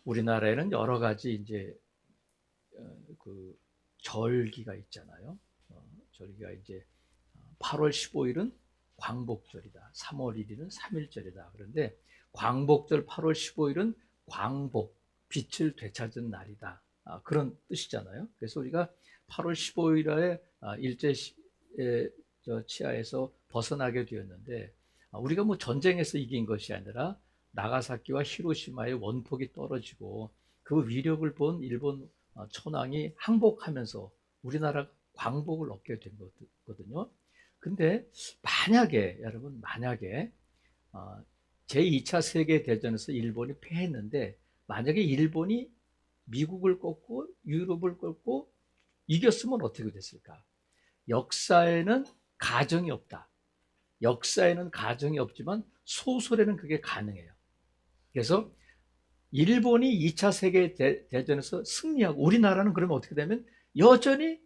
우리나라에는 여러 가지 이제 그 절기가 있잖아요. 절기가 이제 8월 15일은 광복절이다. 3월 1일은 3.1절이다. 그런데 광복절 8월 15일은 광복, 빛을 되찾은 날이다. 그런 뜻이잖아요. 그래서 우리가 8월 15일에 일제 치하에서 벗어나게 되었는데, 우리가 뭐 전쟁에서 이긴 것이 아니라 나가사키와 히로시마의 원폭이 떨어지고 그 위력을 본 일본 천황이 항복하면서 우리나라가 광복을 얻게 된 거거든요. 근데 만약에 여러분, 만약에 제2차 세계대전에서 일본이 패했는데, 만약에 일본이 미국을 꺾고 유럽을 꺾고 이겼으면 어떻게 됐을까? 역사에는 가정이 없다. 역사에는 가정이 없지만 소설에는 그게 가능해요. 그래서 일본이 2차 세계대전에서 승리하고 우리나라는 그러면 어떻게 되면 여전히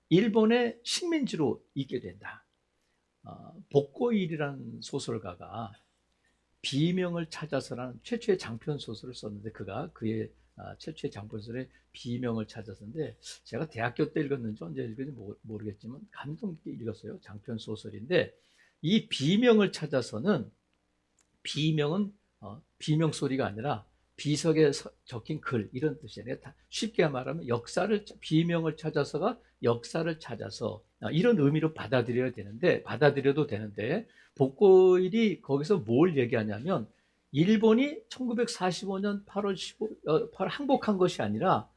일본의 식민지로 있게 된다. 복고일이라는 소설가가 비명을 찾아서라는 최초의 장편 소설을 썼는데, 그의 최초의 장편 소설의 비명을 찾아서인데, 제가 대학교 때 읽었는지 언제 읽었는지 모르겠지만 감동 깊게 읽었어요. 장편 소설인데, 이 비명을 찾아서는 비명은 비명 소리가 아니라 비석에 적힌 글, 이런 뜻이에요. 쉽게 말하면 비명을 찾아서가 역사를 찾아서, 이런 의미로 받아들여도 되는데, 복고일이 거기서 뭘 얘기하냐면, 일본이 1945년 8월 8 항복한 것이 아니라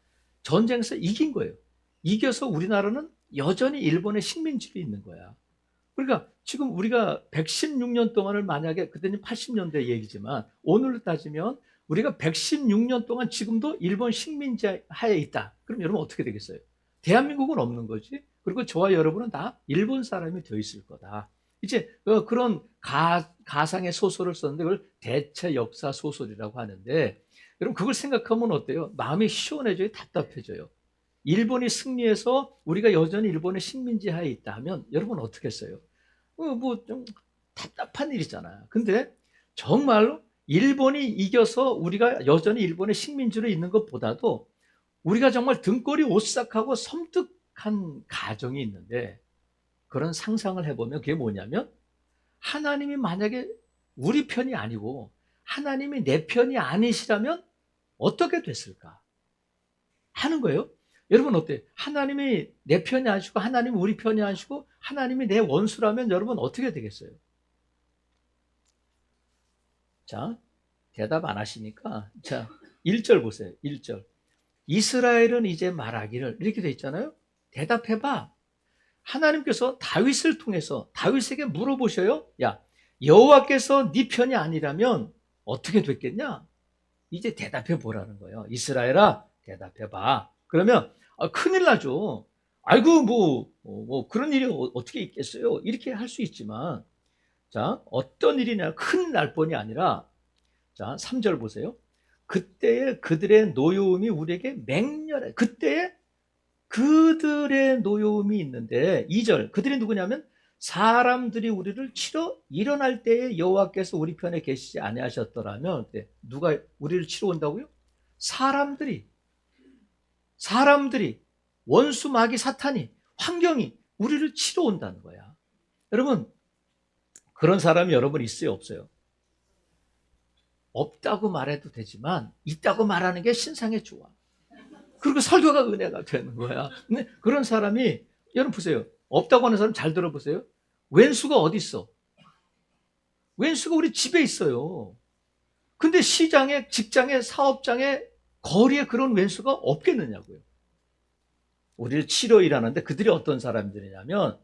전쟁에서 이긴 거예요. 이겨서 우리나라는 여전히 일본의 식민지로 있는 거야. 그러니까 지금 우리가 116년 동안을, 만약에 그때는 80년대 얘기지만 오늘로 따지면 우리가 116년 동안 지금도 일본 식민지 하에 있다. 그럼 여러분 어떻게 되겠어요? 대한민국은 없는 거지. 그리고 저와 여러분은 다 일본 사람이 되어 있을 거다. 이제 그런 가상의 소설을 썼는데 그걸 대체 역사 소설이라고 하는데, 여러분 그걸 생각하면 어때요? 마음이 시원해져요? 답답해져요? 일본이 승리해서 우리가 여전히 일본의 식민지 하에 있다 하면 여러분 어떻게 했어요? 뭐 좀 답답한 일이잖아요. 근데 정말로 일본이 이겨서 우리가 여전히 일본의 식민지로 있는 것보다도 우리가 정말 등골이 오싹하고 섬뜩한 가정이 있는데, 그런 상상을 해보면 그게 뭐냐면, 하나님이 만약에 우리 편이 아니고 하나님이 내 편이 아니시라면 어떻게 됐을까 하는 거예요. 여러분 어때요? 하나님이 내 편이 아니시고 하나님이 우리 편이 아니시고 하나님이 내 원수라면 여러분 어떻게 되겠어요? 자, 대답 안 하시니까, 자, 1절 보세요. 1절. 이스라엘은 이제 말하기를, 이렇게 돼 있잖아요. 대답해봐. 하나님께서 다윗을 통해서 다윗에게 물어보셔요. 야, 여호와께서 네 편이 아니라면 어떻게 됐겠냐? 이제 대답해 보라는 거예요. 이스라엘아, 대답해봐. 그러면 큰일 나죠. 아이고 뭐 그런 일이 어떻게 있겠어요? 이렇게 할 수 있지만, 자, 어떤 일이냐, 큰일 날 뻔이 아니라, 자, 3절 보세요. 그때에 그들의 노여움이 우리에게 맹렬해. 그때에 그들의 노여움이 있는데, 2절, 그들이 누구냐면 사람들이 우리를 치러 일어날 때에 여호와께서 우리 편에 계시지 아니하셨더라면, 누가 우리를 치러 온다고요? 사람들이 원수 마귀 사탄이, 환경이 우리를 치러 온다는 거야. 여러분, 그런 사람이 여러분 있어요, 없어요? 없다고 말해도 되지만 있다고 말하는 게 신상에 좋아. 그리고 설교가 은혜가 되는 거야. 근데 그런 사람이, 여러분 보세요. 없다고 하는 사람 잘 들어보세요. 왼수가 어디 있어? 왼수가 우리 집에 있어요. 근데 시장에, 직장에, 사업장에, 거리에 그런 왼수가 없겠느냐고요. 우리를 치러 일하는데 그들이 어떤 사람들이냐면,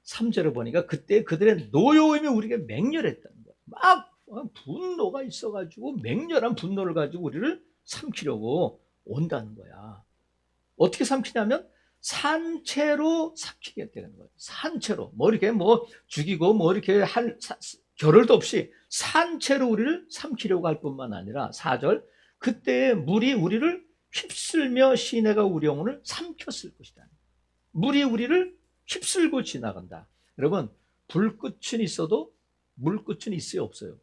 3절에 보니까 그때 그들의 노여움이 우리에게 맹렬했다는 거야. 막 분노가 있어가지고 맹렬한 분노를 가지고 우리를 삼키려고 온다는 거야. 어떻게 삼키냐면 산채로 삼키게 되는 거예요. 산채로, 뭐 이렇게 뭐 죽이고 뭐 이렇게 할 겨를도 없이 산채로 우리를 삼키려고 할 뿐만 아니라, 4절, 그때의 물이 우리를 휩쓸며 시내가 우리 영혼을 삼켰을 것이다. 물이 우리를 휩쓸고 지나간다. 여러분, 불끝은 있어도 물끝은 있어요, 없어요?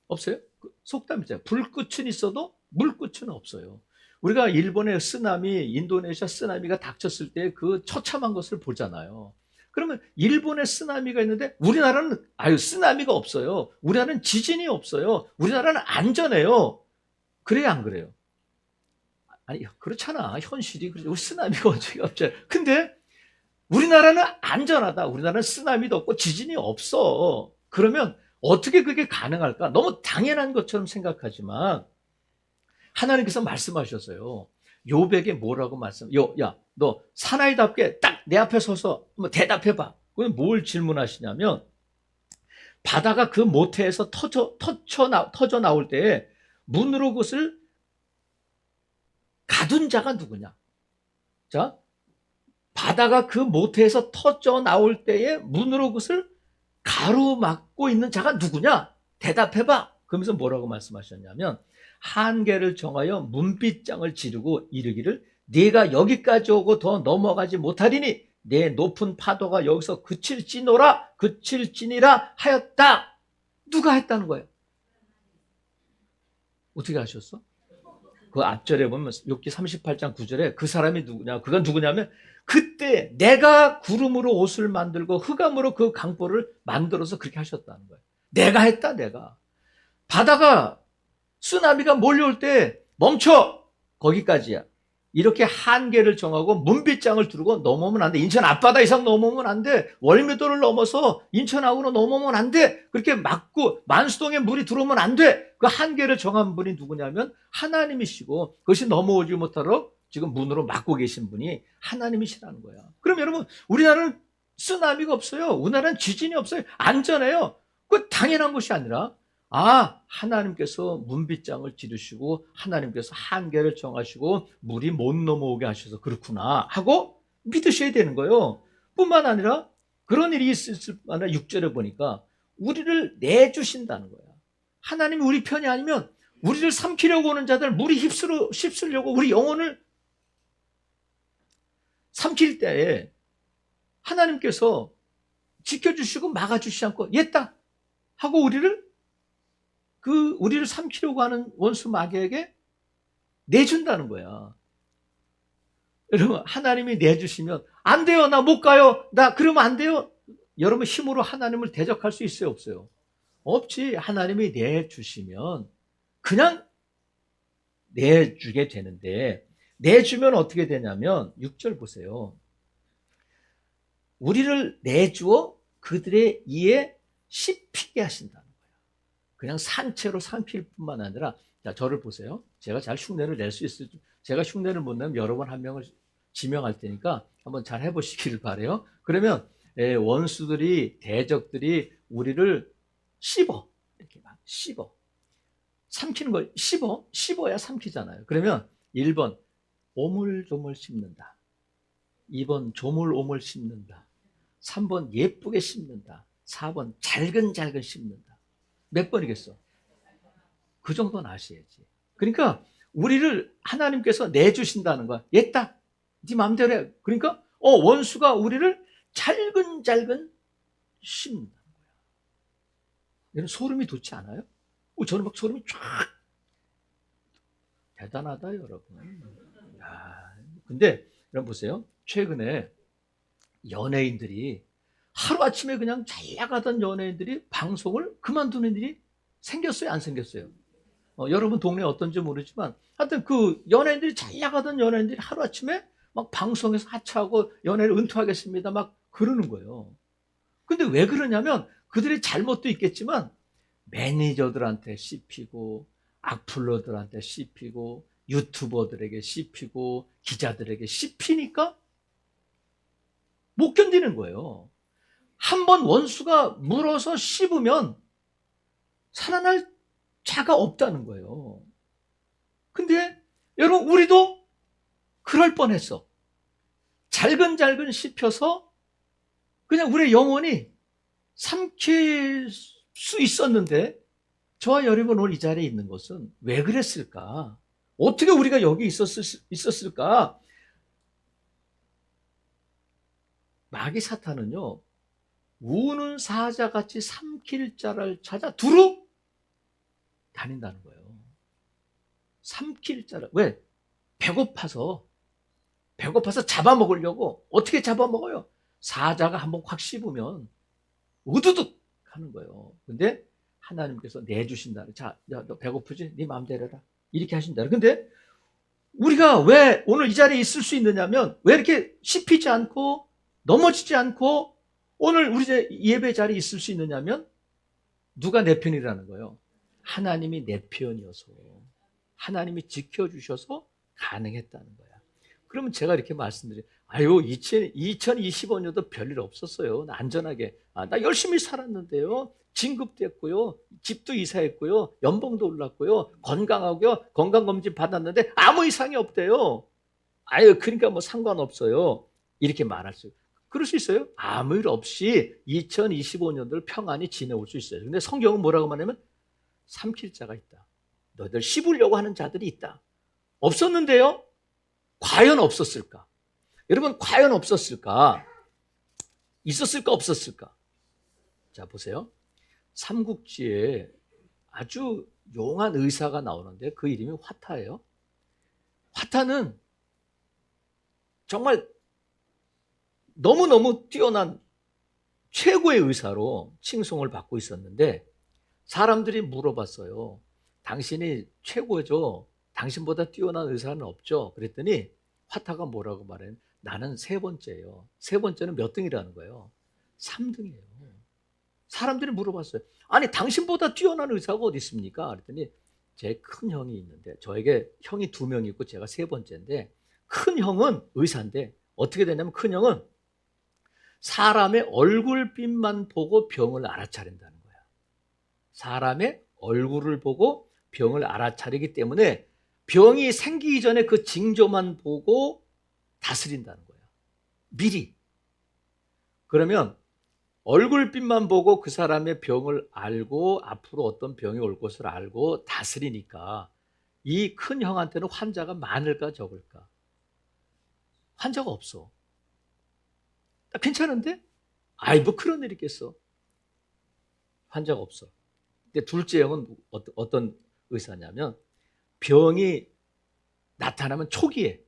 없어요? 속담 있잖아요. 불끝은 있어도 물끝은 없어요. 우리가 일본의 쓰나미, 인도네시아 쓰나미가 닥쳤을 때 그 처참한 것을 보잖아요. 그러면 일본에 쓰나미가 있는데 우리나라는 쓰나미가 없어요. 우리나라는 지진이 없어요. 우리나라는 안전해요. 그래요, 안 그래요? 아니, 그렇잖아. 현실이 그렇죠. 우리 쓰나미가 어떻게 없죠. 근데 우리나라는 안전하다. 우리나라는 쓰나미도 없고 지진이 없어. 그러면 어떻게 그게 가능할까? 너무 당연한 것처럼 생각하지만 하나님께서 말씀하셨어요. 요백에 뭐라고 야, 너 사나이답게 딱 내 앞에 서서 한번 대답해봐. 그럼 뭘 질문하시냐면, 바다가 그 모태에서 터져 나올 때 문으로 그것을 가둔 자가 누구냐? 자, 바다가 그 모태에서 터져 나올 때에 문으로 그것을 가로막고 있는 자가 누구냐? 대답해봐. 그러면서 뭐라고 말씀하셨냐면, 한계를 정하여 문빗장을 지르고 이르기를 네가 여기까지 오고 더 넘어가지 못하리니 내 높은 파도가 여기서 그칠지니라 하였다. 누가 했다는 거예요? 어떻게 하셨어? 그 앞절에 보면 욥기 38장 9절에 그 사람이 누구냐? 그건 누구냐면 그때 내가 구름으로 옷을 만들고 흑암으로 그 강보를 만들어서 그렇게 하셨다는 거예요. 내가 했다, 내가. 바다가 쓰나미가 몰려올 때 멈춰! 거기까지야. 이렇게 한계를 정하고 문빗장을 두르고 넘어오면 안 돼. 인천 앞바다 이상 넘어오면 안 돼. 월미도를 넘어서 인천하고는 넘어오면 안 돼. 그렇게 막고 만수동에 물이 들어오면 안 돼. 그 한계를 정한 분이 누구냐면 하나님이시고 그것이 넘어오지 못하도록 지금 문으로 막고 계신 분이 하나님이시라는 거야. 그럼 여러분, 우리나라는 쓰나미가 없어요. 우리나라는 지진이 없어요. 안전해요. 그 당연한 것이 아니라 하나님께서 문빗장을 지르시고 하나님께서 한계를 정하시고 물이 못 넘어오게 하셔서 그렇구나 하고 믿으셔야 되는 거예요. 뿐만 아니라 그런 일이 있을 만한 6절에 보니까 우리를 내주신다는 거야. 하나님이 우리 편이 아니면 우리를 삼키려고 오는 자들, 물이 휩쓸려고 우리 영혼을 삼킬 때에 하나님께서 지켜주시고 막아주시지 않고 옛다 하고 우리를 삼키려고 하는 원수 마귀에게 내준다는 거야. 여러분, 하나님이 내주시면 안 돼요. 나 못 가요. 나 그러면 안 돼요. 여러분 힘으로 하나님을 대적할 수 있어요, 없어요? 없지. 하나님이 내주시면 그냥 내주게 되는데, 내주면 어떻게 되냐면 6절 보세요. 우리를 내주어 그들의 이에 씹히게 하신다는 거예요. 그냥 산채로 삼킬 뿐만 아니라, 자, 저를 보세요. 제가 잘 흉내를 낼 수 있을지, 제가 흉내를 못 내면 여러분 한 명을 지명할 테니까 한번 잘 해보시기를 바라요. 그러면 원수들이, 대적들이 우리를 씹어. 이렇게 막 씹어. 삼키는 거, 씹어야 삼키잖아요. 그러면 1번, 오물조물 씹는다. 2번, 조물오물 씹는다. 3번, 예쁘게 씹는다. 4번, 잘근잘근 씹는다. 몇 번이겠어? 그 정도는 아셔야지. 그러니까 우리를 하나님께서 내주신다는 거야. 얘다. 네 마음대로 해. 그러니까 원수가 우리를 잘근잘근 씹는다는 거야. 여러분 소름이 돋지 않아요? 저는 막 소름이 쫙. 대단하다 여러분. 야, 근데 여러분 보세요. 최근에 연예인들이 하루아침에 그냥 잘 나가던 연예인들이 방송을 그만두는 일이 생겼어요, 안 생겼어요? 여러분 동네 어떤지 모르지만 하여튼 그 연예인들이 잘 나가던 연예인들이 하루아침에 막 방송에서 하차하고 연예를 은퇴하겠습니다 막 그러는 거예요. 근데 왜 그러냐면 그들의 잘못도 있겠지만 매니저들한테 씹히고 악플러들한테 씹히고 유튜버들에게 씹히고 기자들에게 씹히니까 못 견디는 거예요. 한번 원수가 물어서 씹으면 살아날 자가 없다는 거예요. 근데 여러분 우리도 그럴 뻔했어. 잘근잘근 씹혀서 그냥 우리의 영혼이 삼킬 수 있었는데 저와 여러분 오늘 이 자리에 있는 것은 왜 그랬을까? 어떻게 우리가 여기 있었을까? 마귀 사탄은요, 우는 사자같이 삼킬 자를 찾아 두루 다닌다는 거예요. 삼킬 자를. 왜? 배고파서 잡아먹으려고. 어떻게 잡아먹어요? 사자가 한번 확 씹으면 우두둑 하는 거예요. 근데 하나님께서 내주신다. 자, 야, 너 배고프지? 네 마음대로 해라. 이렇게 하신다. 근데 우리가 왜 오늘 이 자리에 있을 수 있느냐면, 왜 이렇게 씹히지 않고 넘어지지 않고 오늘 우리 예배 자리에 있을 수 있느냐면, 누가 내 편이라는 거예요. 하나님이 내 편이어서, 하나님이 지켜주셔서 가능했다는 거야. 그러면 제가 이렇게 말씀드려요. 아유, 2025년도 별일 없었어요. 나 안전하게. 나 열심히 살았는데요. 진급됐고요. 집도 이사했고요. 연봉도 올랐고요. 건강하고요. 건강검진 받았는데 아무 이상이 없대요. 아유, 그러니까 뭐 상관없어요. 이렇게 말할 수, 그럴 수 있어요? 아무 일 없이 2025년도를 평안히 지내올 수 있어요. 근데 성경은 뭐라고 말하냐면, 삼킬 자가 있다. 너희들 씹으려고 하는 자들이 있다. 없었는데요? 과연 없었을까? 여러분, 과연 없었을까? 있었을까? 없었을까? 자, 보세요. 삼국지에 아주 용한 의사가 나오는데 그 이름이 화타예요. 화타는 정말 너무너무 뛰어난 최고의 의사로 칭송을 받고 있었는데, 사람들이 물어봤어요. 당신이 최고죠? 당신보다 뛰어난 의사는 없죠? 그랬더니 화타가 뭐라고 말해요? 나는 세 번째예요. 세 번째는 몇 등이라는 거예요? 3등이에요. 사람들이 물어봤어요. 아니, 당신보다 뛰어난 의사가 어디 있습니까? 그랬더니 제 큰 형이 있는데, 저에게 형이 2명 있고 제가 세 번째인데, 큰 형은 의사인데 어떻게 되냐면, 큰 형은 사람의 얼굴빛만 보고 병을 알아차린다는 거야. 사람의 얼굴을 보고 병을 알아차리기 때문에 병이 생기기 전에 그 징조만 보고 다스린다는 거야. 미리. 그러면 얼굴빛만 보고 그 사람의 병을 알고 앞으로 어떤 병이 올 것을 알고 다스리니까, 이 큰 형한테는 환자가 많을까 적을까? 환자가 없어. 괜찮은데? 아이, 뭐 그런 일이 있겠어. 환자가 없어. 근데 둘째 형은 어떤 의사냐면, 병이 나타나면 초기에,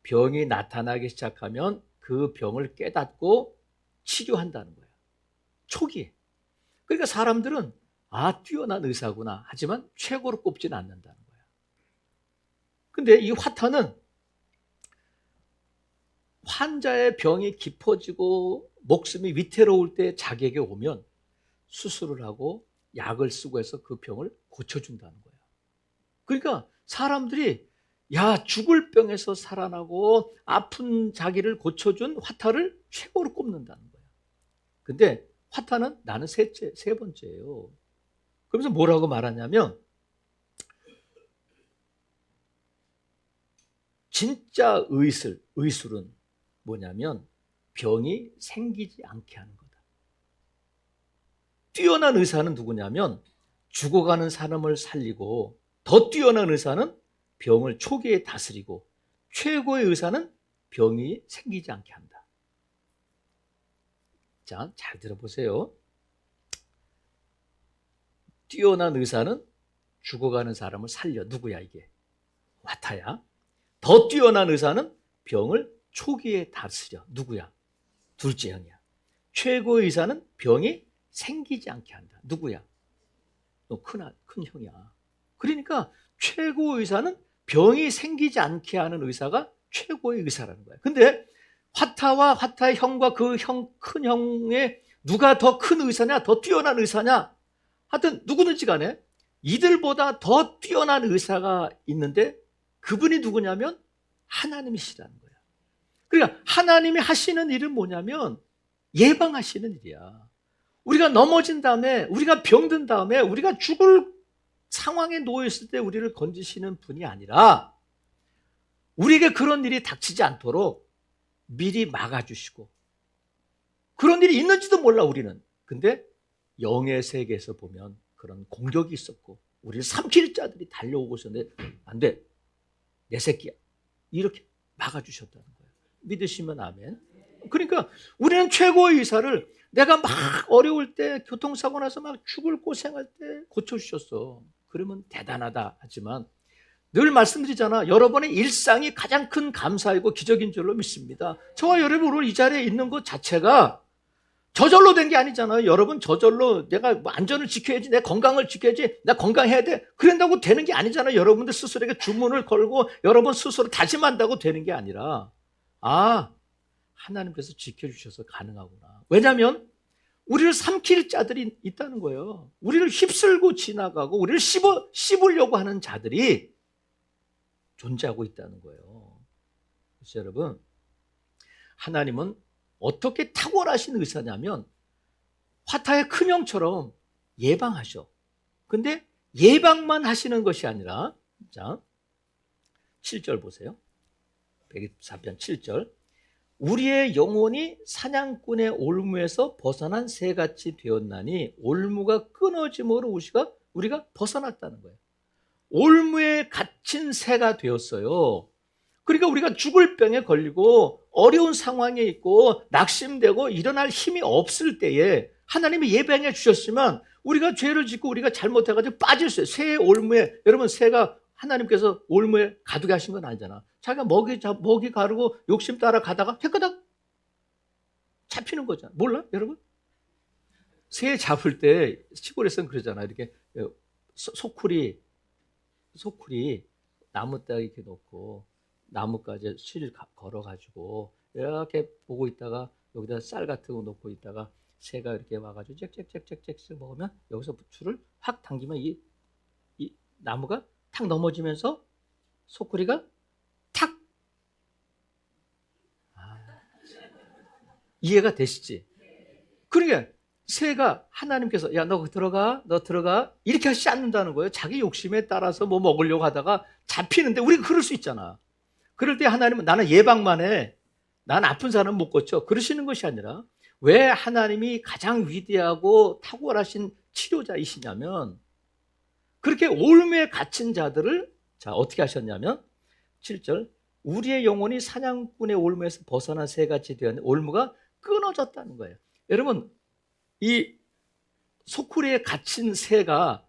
병이 나타나기 시작하면 그 병을 깨닫고 치료한다는 거야. 초기에. 그러니까 사람들은 뛰어난 의사구나 하지만 최고로 꼽지는 않는다는 거야. 근데 이 화타는 환자의 병이 깊어지고 목숨이 위태로울 때 자기에게 오면 수술을 하고 약을 쓰고 해서 그 병을 고쳐준다는 거야. 그러니까 사람들이, 야, 죽을 병에서 살아나고 아픈 자기를 고쳐준 화타를 최고로 꼽는다는 거야. 근데 화타는 나는 세 번째예요. 그러면서 뭐라고 말하냐면, 진짜 의술은 뭐냐면 병이 생기지 않게 하는 거다. 뛰어난 의사는 누구냐면 죽어가는 사람을 살리고, 더 뛰어난 의사는 병을 초기에 다스리고, 최고의 의사는 병이 생기지 않게 한다. 자, 잘 들어보세요. 뛰어난 의사는 죽어가는 사람을 살려. 누구야 이게? 화타야. 더 뛰어난 의사는 병을 초기에 다스려. 누구야? 둘째 형이야. 최고의 의사는 병이 생기지 않게 한다. 누구야? 너 큰 형이야. 그러니까 최고의 의사는 병이 생기지 않게 하는 의사가 최고의 의사라는 거야. 근데 화타와 화타의 형과 그 큰 형의 누가 더 큰 의사냐, 더 뛰어난 의사냐, 하여튼 누구든지 간에 이들보다 더 뛰어난 의사가 있는데, 그분이 누구냐면 하나님이시라는 거야. 그러니까 하나님이 하시는 일은 뭐냐면 예방하시는 일이야. 우리가 넘어진 다음에, 우리가 병든 다음에, 우리가 죽을 상황에 놓여있을 때 우리를 건지시는 분이 아니라, 우리에게 그런 일이 닥치지 않도록 미리 막아주시고, 그런 일이 있는지도 몰라 우리는. 근데 영의 세계에서 보면 그런 공격이 있었고, 우리를 삼킬 자들이 달려오고 있었는데, 안 돼, 내 새끼야, 이렇게 막아주셨다는 거예요. 믿으시면 아멘. 그러니까 우리는 최고의 의사를 내가 막 어려울 때, 교통사고 나서 막 죽을 고생할 때 고쳐주셨어. 그러면 대단하다 하지만, 늘 말씀드리잖아. 여러분의 일상이 가장 큰 감사이고 기적인 줄로 믿습니다. 저와 여러분 오늘 이 자리에 있는 것 자체가 저절로 된 게 아니잖아요. 여러분 저절로 내가 안전을 지켜야지, 내 건강을 지켜야지, 나 건강해야 돼. 그런다고 되는 게 아니잖아요. 여러분들 스스로에게 주문을 걸고 여러분 스스로 다짐한다고 되는 게 아니라 하나님께서 지켜주셔서 가능하구나. 왜냐하면 우리를 삼킬 자들이 있다는 거예요. 우리를 휩쓸고 지나가고 우리를 씹으려고 하는 자들이 존재하고 있다는 거예요. 그래서 여러분, 하나님은 어떻게 탁월하신 의사냐면 화타의 큰 형처럼 예방하셔. 근데 예방만 하시는 것이 아니라, 자, 7절 보세요. 124편 7절. 우리의 영혼이 사냥꾼의 올무에서 벗어난 새같이 되었나니 올무가 끊어짐으로 우리가 벗어났다는 거예요. 올무에 갇힌 새가 되었어요. 그러니까 우리가 죽을 병에 걸리고 어려운 상황에 있고 낙심되고 일어날 힘이 없을 때에 하나님이 예방해 주셨지만 우리가 죄를 짓고 우리가 잘못해가지고 빠질 수 있어요. 새의 올무에, 여러분 새가 하나님께서 올무에 가두게 하신 건 아니잖아. 자기가 먹이 가르고 욕심 따라 가다가 깨끗하게 잡히는 거잖아. 몰라 여러분? 새 잡을 때 시골에서는 그러잖아. 이렇게 소쿠리 나무딱 이렇게 놓고 나무까지 실 걸어가지고 이렇게 보고 있다가 여기다 쌀 같은 거 놓고 있다가 새가 이렇게 와가지고 짹짹짹짹짹 먹으면 여기서 줄을 확 당기면 이 나무가 탁 넘어지면서 소쿠리가 탁 이해가 되시지? 그러니까 새가 하나님께서 야 너 들어가 이렇게 하시지 않는다는 거예요. 자기 욕심에 따라서 뭐 먹으려고 하다가 잡히는데 우리가 그럴 수 있잖아. 그럴 때 하나님은 나는 예방만 해. 난 아픈 사람 못 고쳐. 그러시는 것이 아니라 왜 하나님이 가장 위대하고 탁월하신 치료자이시냐면 그렇게 올무에 갇힌 자들을 어떻게 하셨냐면 7절 우리의 영혼이 사냥꾼의 올무에서 벗어난 새같이 되었는데 올무가 끊어졌다는 거예요. 여러분 이 소쿠리에 갇힌 새가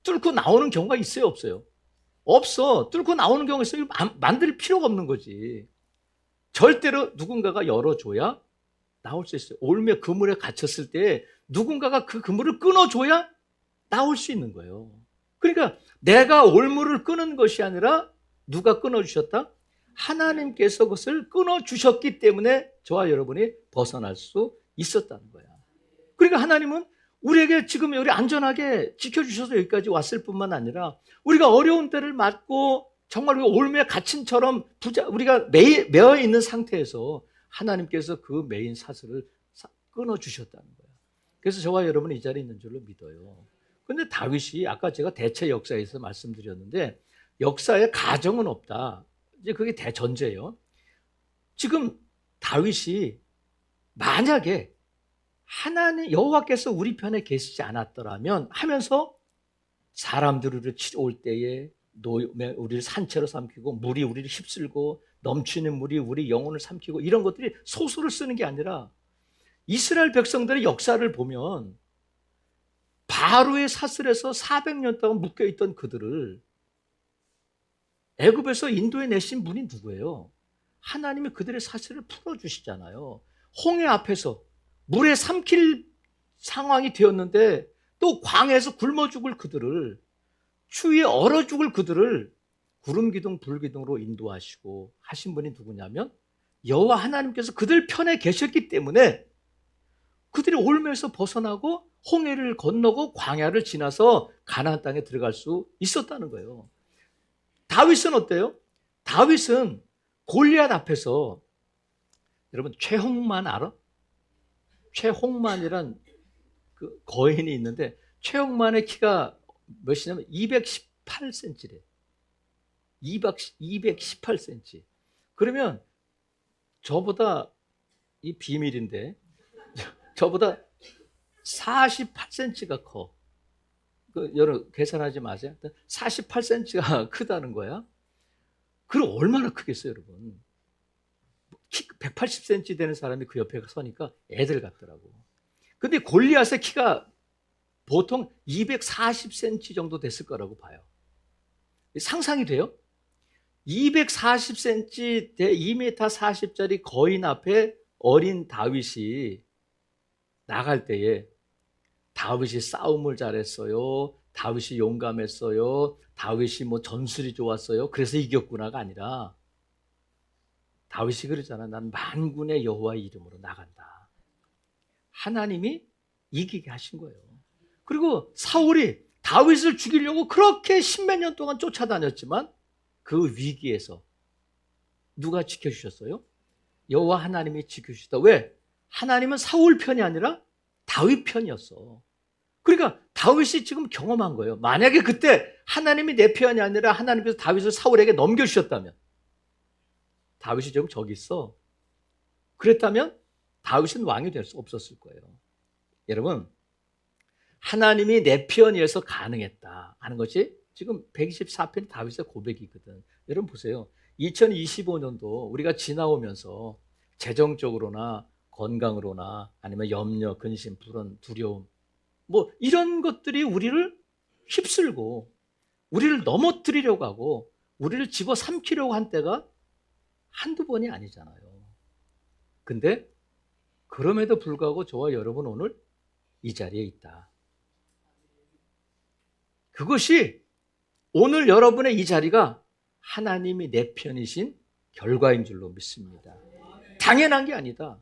뚫고 나오는 경우가 있어요 없어요? 없어. 뚫고 나오는 경우가 있어요. 만들 필요가 없는 거지. 절대로 누군가가 열어줘야 나올 수 있어요. 올무의 그물에 갇혔을 때 누군가가 그 그물을 끊어줘야 나올 수 있는 거예요. 그러니까 내가 올무를 끄는 것이 아니라 누가 끊어주셨다? 하나님께서 그것을 끊어주셨기 때문에 저와 여러분이 벗어날 수 있었다는 거야. 그러니까 하나님은 우리에게 지금 여기 안전하게 지켜주셔서 여기까지 왔을 뿐만 아니라 우리가 어려운 때를 맞고 정말 올무에 갇힌처럼 우리가 매여 있는 상태에서 하나님께서 그 매인 사슬을 끊어주셨다는 거야. 그래서 저와 여러분이 이 자리에 있는 줄로 믿어요. 그런데 다윗이 아까 제가 대체 역사에서 말씀드렸는데 역사에 가정은 없다. 이제 그게 대전제예요. 지금 다윗이 만약에 하나님 여호와께서 우리 편에 계시지 않았더라면 하면서 사람들을 치러올 때에 우리를 산채로 삼키고 물이 우리를 휩쓸고 넘치는 물이 우리 영혼을 삼키고 이런 것들이 소설을 쓰는 게 아니라 이스라엘 백성들의 역사를 보면 바로의 사슬에서 400년 동안 묶여있던 그들을 애굽에서 인도에 내신 분이 누구예요? 하나님이 그들의 사슬을 풀어주시잖아요. 홍해 앞에서 물에 삼킬 상황이 되었는데 또 광야에서 굶어 죽을 그들을 추위에 얼어 죽을 그들을 구름 기둥 불 기둥으로 인도하시고 하신 분이 누구냐면 여호와 하나님께서 그들 편에 계셨기 때문에 그들이 올무에서 벗어나고 홍해를 건너고 광야를 지나서 가나안 땅에 들어갈 수 있었다는 거예요. 다윗은 어때요? 다윗은 골리앗 앞에서 여러분 최홍만 알아? 최홍만이란 그 거인이 있는데 최홍만의 키가 몇이냐면 218cm래. 218cm. 그러면 저보다 이 비밀인데 저보다 48cm가 커. 여러분 계산하지 마세요. 48cm가 크다는 거야. 그럼 얼마나 크겠어요, 여러분? 키 180cm 되는 사람이 그 옆에 서니까 애들 같더라고. 근데 골리앗의 키가 보통 240cm 정도 됐을 거라고 봐요. 상상이 돼요? 240cm 대 2m 40짜리 거인 앞에 어린 다윗이 나갈 때에 다윗이 싸움을 잘했어요. 다윗이 용감했어요. 다윗이 뭐 전술이 좋았어요. 그래서 이겼구나가 아니라 다윗이 그러잖아. 난 만군의 여호와의 이름으로 나간다. 하나님이 이기게 하신 거예요. 그리고 사울이 다윗을 죽이려고 그렇게 십몇 년 동안 쫓아다녔지만 그 위기에서 누가 지켜주셨어요? 여호와 하나님이 지켜주셨다. 왜? 하나님은 사울 편이 아니라 다윗 편이었어. 그러니까 다윗이 지금 경험한 거예요. 만약에 그때 하나님이 내 편이 아니라 하나님께서 다윗을 사울에게 넘겨주셨다면, 다윗이 지금 저기 있어. 그랬다면 다윗은 왕이 될 수 없었을 거예요. 여러분, 하나님이 내 편이어서 가능했다 하는 것이 지금 124편 다윗의 고백이거든. 여러분 보세요. 2025년도 우리가 지나오면서 재정적으로나 건강으로나 아니면 염려, 근심, 불안, 두려움 뭐 이런 것들이 우리를 휩쓸고 우리를 넘어뜨리려고 하고 우리를 집어삼키려고 한 때가 한두 번이 아니잖아요. 근데 그럼에도 불구하고 저와 여러분 오늘 이 자리에 있다. 그것이 오늘 여러분의 이 자리가 하나님이 내 편이신 결과인 줄로 믿습니다. 당연한 게 아니다.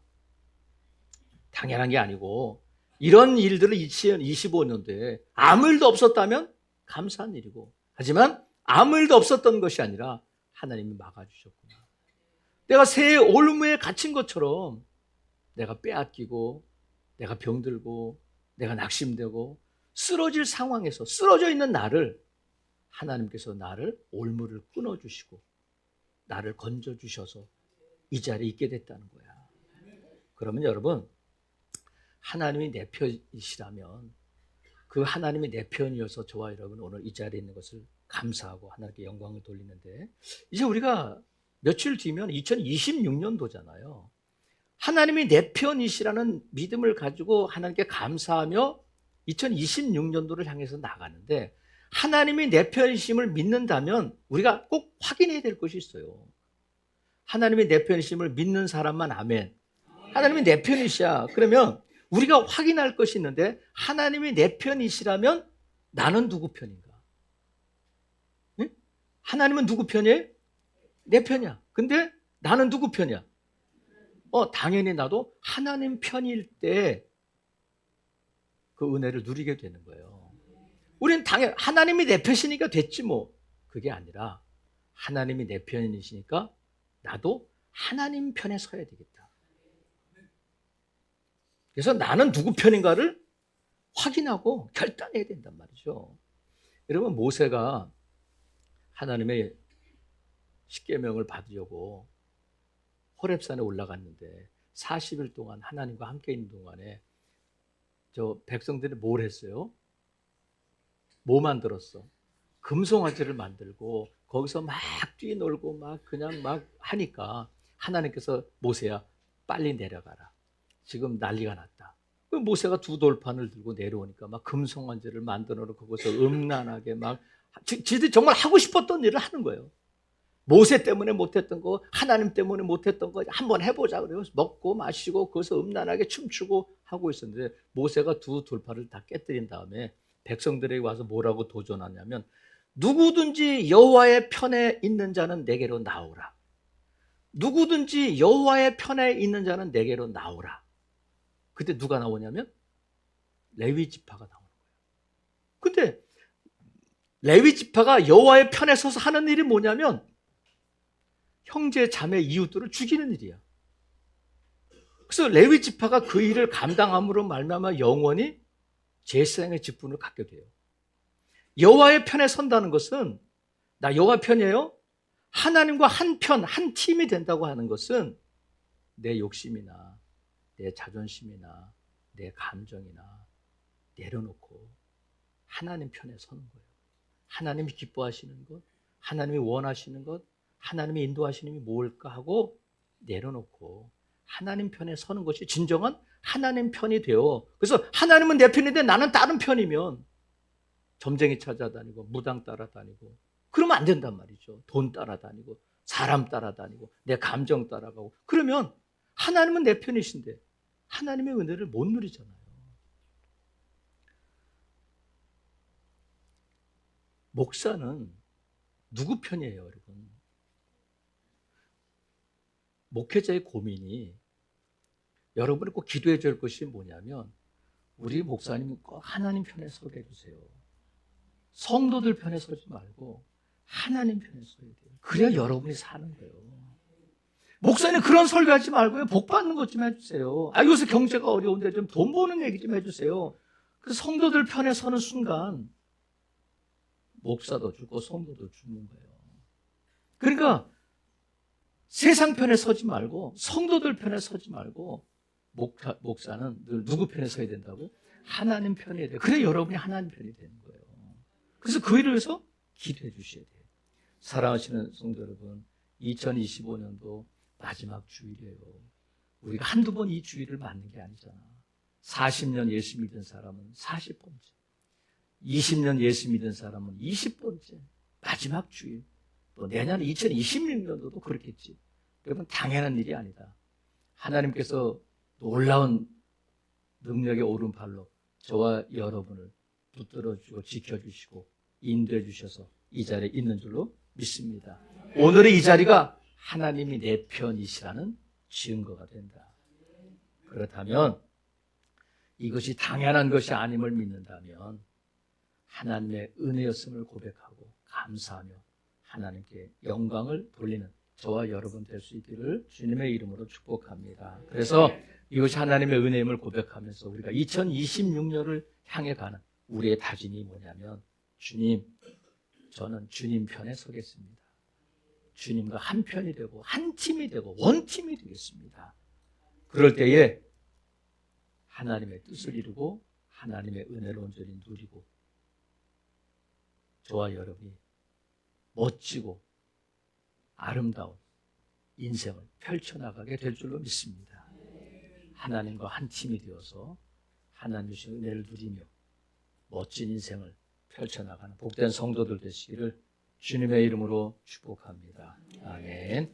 당연한 게 아니고 이런 일들을 2025년도에 아무 일도 없었다면 감사한 일이고, 하지만 아무 일도 없었던 것이 아니라 하나님이 막아주셨구나. 내가 새해 올무에 갇힌 것처럼 내가 빼앗기고 내가 병들고 내가 낙심되고 쓰러질 상황에서 쓰러져 있는 나를 하나님께서 나를 올무를 끊어주시고 나를 건져주셔서 이 자리에 있게 됐다는 거야. 그러면 여러분, 하나님이 내 편이시라면 그 하나님이 내 편이어서 저와 여러분 오늘 이 자리에 있는 것을 감사하고 하나님께 영광을 돌리는데, 이제 우리가 며칠 뒤면 2026년도잖아요. 하나님이 내 편이시라는 믿음을 가지고 하나님께 감사하며 2026년도를 향해서 나가는데, 하나님이 내 편이심을 믿는다면 우리가 꼭 확인해야 될 것이 있어요. 하나님이 내 편이심을 믿는 사람만 아멘. 하나님이 내 편이시야. 그러면 우리가 확인할 것이 있는데, 하나님이 내 편이시라면 나는 누구 편인가? 응? 하나님은 누구 편이에요? 내 편이야. 근데 나는 누구 편이야? 당연히 나도 하나님 편일 때 그 은혜를 누리게 되는 거예요. 우리는 당연히 하나님이 내 편이니까 됐지 뭐. 그게 아니라 하나님이 내 편이시니까 나도 하나님 편에 서야 되겠다. 그래서 나는 누구 편인가를 확인하고 결단해야 된단 말이죠. 여러분, 모세가 하나님의 십계명을 받으려고 호렙산에 올라갔는데 40일 동안 하나님과 함께 있는 동안에 저 백성들이 뭘 했어요? 뭐 만들었어? 금송아지를 만들고 거기서 막 뛰놀고 막 그냥 막 하니까 하나님께서 모세야 빨리 내려가라. 지금 난리가 났다. 모세가 두 돌판을 들고 내려오니까 막 금송아지를 만들어 놓고 거기서 음란하게 막 지들이 정말 하고 싶었던 일을 하는 거예요. 모세 때문에 못했던 거, 하나님 때문에 못했던 거 한번 해보자 그래요. 먹고 마시고 거기서 음란하게 춤추고 하고 있었는데, 모세가 두 돌판을 다 깨뜨린 다음에 백성들에게 와서 뭐라고 도전하냐면, 누구든지 여호와의 편에 있는 자는 내게로 나오라. 누구든지 여호와의 편에 있는 자는 내게로 나오라. 그때 누가 나오냐면 레위 지파가 나오는 거예요. 근데 레위 지파가 여호와의 편에 서서 하는 일이 뭐냐면 형제 자매 이웃들을 죽이는 일이야. 그래서 레위 지파가 그 일을 감당함으로 말미암아 영원히 제사장의 직분을 갖게 돼요. 여호와의 편에 선다는 것은, 나 여호와 편이에요? 하나님과 한 편, 한 팀이 된다고 하는 것은 내 욕심이나 내 자존심이나 내 감정이나 내려놓고 하나님 편에 서는 거예요. 하나님이 기뻐하시는 것, 하나님이 원하시는 것, 하나님이 인도하시는 게 뭘까 하고 내려놓고 하나님 편에 서는 것이 진정한 하나님 편이 되어, 그래서 하나님은 내 편인데 나는 다른 편이면 점쟁이 찾아다니고 무당 따라다니고 그러면 안 된단 말이죠. 돈 따라다니고 사람 따라다니고 내 감정 따라가고 그러면 하나님은 내 편이신데 하나님의 은혜를 못 누리잖아요. 목사는 누구 편이에요, 여러분? 목회자의 고민이 여러분이 꼭 기도해 줄 것이 뭐냐면 우리 목사님 꼭 하나님 편에 서게 해주세요. 성도들 편에 서지 말고 하나님 편에 서야 돼요. 그래야 여러분이 사는 거예요. 목사님 그런 설교하지 말고요. 복 받는 것 좀 해주세요. 요새 경제가 어려운데 좀 돈 버는 얘기 좀 해주세요. 그 성도들 편에 서는 순간 목사도 죽고 성도도 죽는 거예요. 그러니까 세상 편에 서지 말고 성도들 편에 서지 말고 목사는 늘 누구 편에 서야 된다고? 하나님 편에 돼요. 그래 여러분이 하나님 편이 되는 거예요. 그래서 그 일을 위해서 기도해 주셔야 돼요. 사랑하시는 성도 여러분, 2025년도 마지막 주일이에요. 우리가 한두 번 이 주일을 맞는 게 아니잖아. 40년 예수 믿은 사람은 40번째, 20년 예수 믿은 사람은 20번째, 마지막 주일. 또 내년 2026년도도 그렇겠지. 여러분 당연한 일이 아니다. 하나님께서 놀라운 능력의 오른팔로 저와 여러분을 붙들어주고 지켜주시고 인도해 주셔서 이 자리에 있는 줄로 믿습니다. 오늘의 이 자리가 하나님이 내 편이시라는 증거가 된다. 그렇다면 이것이 당연한 것이 아님을 믿는다면 하나님의 은혜였음을 고백하고 감사하며 하나님께 영광을 돌리는 저와 여러분 될 수 있기를 주님의 이름으로 축복합니다. 그래서 이것이 하나님의 은혜임을 고백하면서 우리가 2026년을 향해 가는 우리의 다짐이 뭐냐면 주님, 저는 주님 편에 서겠습니다. 주님과 한 편이 되고 한 팀이 되고 원팀이 되겠습니다. 그럴 때에 하나님의 뜻을 이루고 하나님의 은혜를 온전히 누리고 저와 여러분이 멋지고 아름다운 인생을 펼쳐나가게 될 줄로 믿습니다. 하나님과 한 팀이 되어서 하나님 주신 은혜를 누리며 멋진 인생을 펼쳐나가는 복된 성도들 되시기를 주님의 이름으로 축복합니다. 아멘.